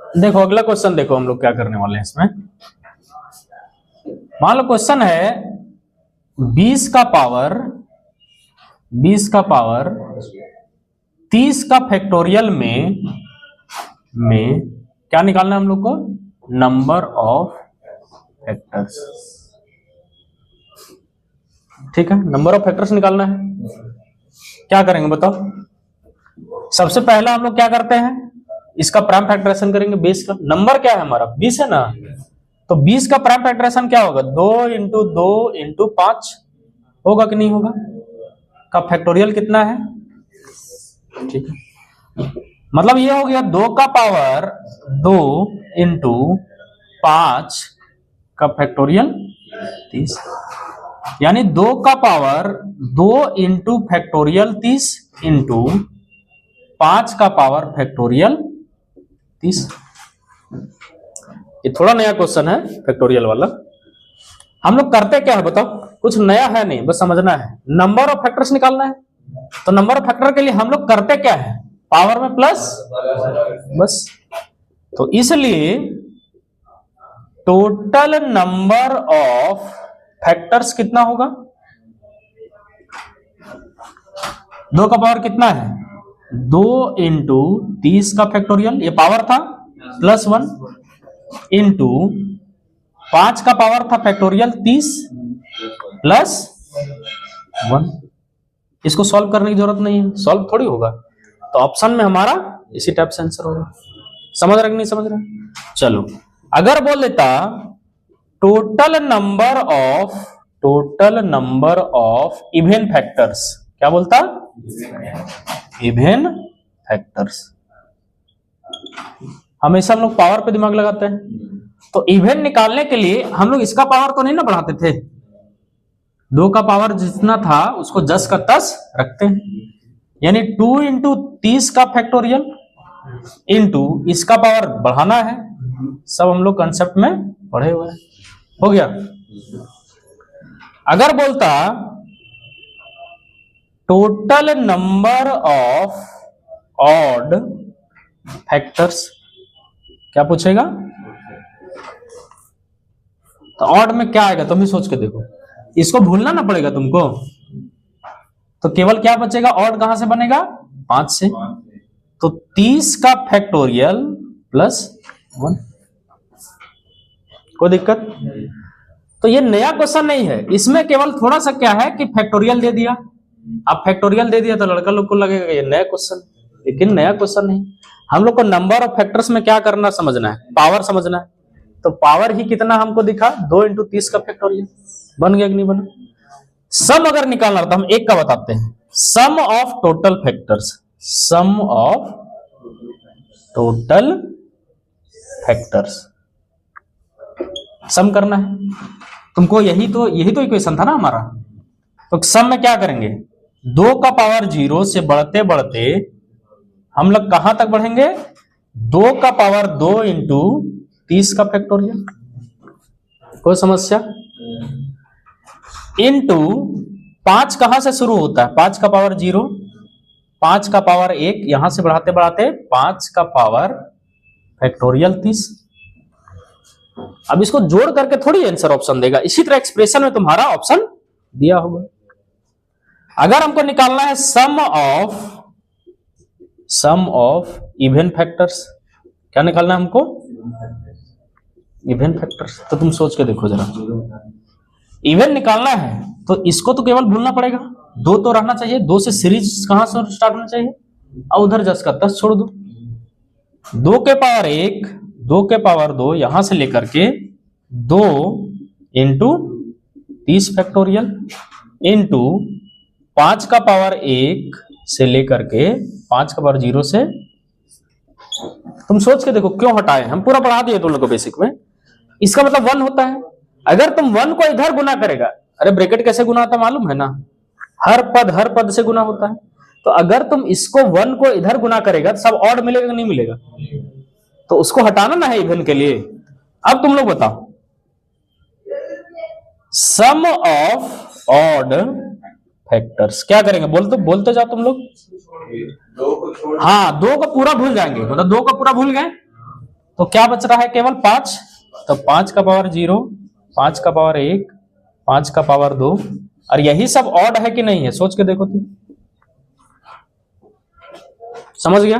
देखो अगला क्वेश्चन, देखो हम लोग क्या करने वाले हैं इसमें। मान लो क्वेश्चन है 20 का पावर 30 का फैक्टोरियल में क्या निकालना है हम लोग को? Number of factors. ठीक है, नंबर ऑफ फैक्टर्स निकालना है। क्या करेंगे बताओ? सबसे पहला हम लोग क्या करते हैं, इसका प्राइम फैक्टराइजेशन करेंगे। 20 का नंबर क्या है हमारा? 20 है ना, तो 20 का प्राइम फैक्टराइजेशन क्या होगा? 2 इंटू 2 इंटू 5 होगा कि नहीं होगा? का फैक्टोरियल कितना है? ठीक है, मतलब ये हो गया 2 का पावर 2 इंटू 5 का फैक्टोरियल 30, यानी 2 का पावर 2 इंटू फैक्टोरियल 30 इंटू 5 का पावर फैक्टोरियल 30। ये थोड़ा नया क्वेश्चन है फैक्टोरियल वाला। हम लोग करते क्या है बताओ? कुछ नया है नहीं, बस समझना है। नंबर ऑफ फैक्टर्स निकालना है, तो नंबर ऑफ फैक्टर के लिए हम लोग करते क्या है? पावर में प्लस, बस। तो इसलिए टोटल नंबर ऑफ फैक्टर्स कितना होगा? 2 का पावर कितना है? 2 इंटू 30 का फैक्टोरियल, ये पावर था, प्लस 1 इंटू 5 का पावर था फैक्टोरियल 30 प्लस 1। इसको सॉल्व करने की जरूरत नहीं है, सॉल्व थोड़ी होगा, तो ऑप्शन में हमारा इसी टाइप से आंसर होगा। समझ रहे कि नहीं समझ रहे? चलो, अगर बोल देता total number of even factors, क्या बोलता? Even factors. हमेशा हम लोग पावर पे दिमाग लगाते हैं, तो इवन निकालने के लिए हम लोग इसका पावर तो नहीं ना बढ़ाते थे, 2 का पावर जितना था उसको 10 का 10 रखते हैं, यानी 2 इंटू 30 का फैक्टोरियल इंटू इसका पावर बढ़ाना है। सब हम लोग कंसेप्ट में पढ़े हुए हैं, हो गया। अगर बोलता total number of odd factors, क्या पूछेगा? तो ऑड में क्या आएगा तुम भी सोच के देखो, इसको भूलना ना पड़ेगा तुमको। तो केवल क्या बचेगा? ऑड कहां से बनेगा? 5 से। तो 30 का फैक्टोरियल प्लस 1। कोई दिक्कत? तो ये नया क्वेश्चन नहीं है, इसमें केवल थोड़ा सा क्या है कि फैक्टोरियल दे दिया। अब फैक्टोरियल दे दिया तो लड़का लोग को लगेगा ये नया क्वेश्चन, लेकिन नया क्वेश्चन नहीं। हम लोग को नंबर ऑफ फैक्टर्स में क्या करना, समझना है, पावर समझना है। तो पावर ही कितना हमको दिखा? 2 इंटू 30 का फैक्टोरियल। बन गया कि नहीं बना? सम अगर निकालना तो हम एक का बताते हैं, sum of total factors, sum of total factors sum करना है तुमको। यही तो इक्वेशन था ना हमारा। तो सम में क्या करेंगे? 2 का पावर 0 से बढ़ते बढ़ते हम लोग कहां तक बढ़ेंगे? 2 का पावर 2 इंटू 30 का फैक्टोरियल। कोई समस्या? इंटू 5 कहां से शुरू होता है? 5 का पावर 0, 5 का पावर 1, यहां से बढ़ाते बढ़ाते 5 का पावर फैक्टोरियल 30। अब इसको जोड़ करके थोड़ी आंसर ऑप्शन देगा, इसी तरह एक्सप्रेशन में तुम्हारा ऑप्शन दिया होगा। अगर हमको निकालना है सम ऑफ इवन फैक्टर्स, क्या निकालना है हमको? Even factors. तो तुम सोच के देखो जरा, इवन निकालना है तो इसको तो केवल भूलना पड़ेगा, 2 तो रहना चाहिए। 2 से सीरीज कहां से स्टार्ट होना चाहिए? और उधर 10 का 10 छोड़ दो। 2 के पावर 1, 2 के पावर 2, यहां से लेकर के 2 इंटू 30 फैक्टोरियल इंटू 5 का पावर 1 से लेकर के 5 का पावर 0 से। तुम सोच के देखो क्यों हटाए, हम पूरा पढ़ा दिए तुम लोग को बेसिक में। इसका मतलब 1 होता है। अगर तुम 1 को इधर गुना करेगा, अरे ब्रैकेट कैसे गुना होता है मालूम है ना? हर पद से गुना होता है। तो अगर तुम इसको 1 को इधर गुना करेगा तो सब ऑड मिलेगा कि नहीं मिलेगा? तो उसको हटाना ना है इवन के लिए। अब तुम लोग बताओ, सम ऑफ ऑड फैक्टर्स क्या करेंगे? बोलते जाओ तुम लोग। हाँ, 2 को पूरा भूल जाएंगे, मतलब 2 को पूरा भूल गए तो क्या बच रहा है? केवल 5। तो 5 का पावर 0, 5 का पावर 1, 5 का पावर 2, और यही सब ऑड है कि नहीं है? सोच के देखो तुम। समझ गया?